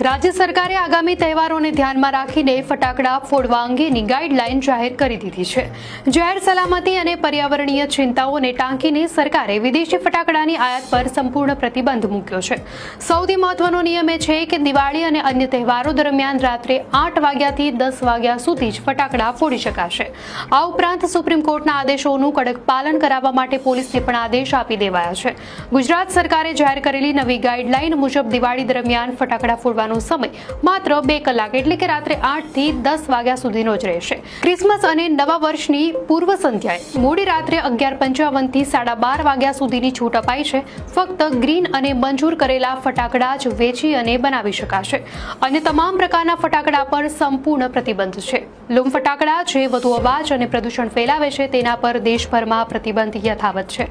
રાજ્ય સરકારે આગામી તહેવારોને ધ્યાનમાં રાખીને ફટાકડા ફોડવા અંગેની ગાઈડલાઈન જાહેર કરી દીધી છે। જાહેર સલામતી અને પર્યાવરણીય ચિંતાઓને ટાંકીને સરકારે વિદેશી ફટાકડાની આયાત પર સંપૂર્ણ પ્રતિબંધ મૂક્યો છે। સૌથી મહત્વનો નિયમ એ છે કે દિવાળી અને અન્ય તહેવારો દરમિયાન રાત્રે 8 વાગ્યાથી 10 વાગ્યા સુધી જ ફટાકડા ફોડી શકાશે। આ ઉપરાંત સુપ્રીમ કોર્ટના આદેશોનું કડક પાલન કરાવવા માટે પોલીસને પણ આદેશ આપી દેવાયા છે। ગુજરાત સરકારે જાહેર કરેલી નવી ગાઈડલાઈન મુજબ દિવાળી દરમિયાન ફટાકડા ફોડવાનો સમય માત્ર 2 કલાક એટલે કે રાત્રે 8 થી 10 વાગ્યા સુધીનો જ રહેશે। ક્રિસમસ અને નવા વર્ષની પૂર્વ સંધ્યાએ મોડી રાત્રે 11:55 થી 12:30 વાગ્યા સુધીની છૂટ અપાઈ છે। ફક્ત ગ્રીન અને મંજૂર કરેલા ફટાકડા જ વેચી અને બનાવી શકાશે। અન્ય તમામ પ્રકારના ફટાકડા પર સંપૂર્ણ પ્રતિબંધ છે। લૂમ ફટાકડા જે વધુ અવાજ અને પ્રદૂષણ ફેલાવે છે તેના પર દેશભરમાં પ્રતિબંધ યથાવત છે।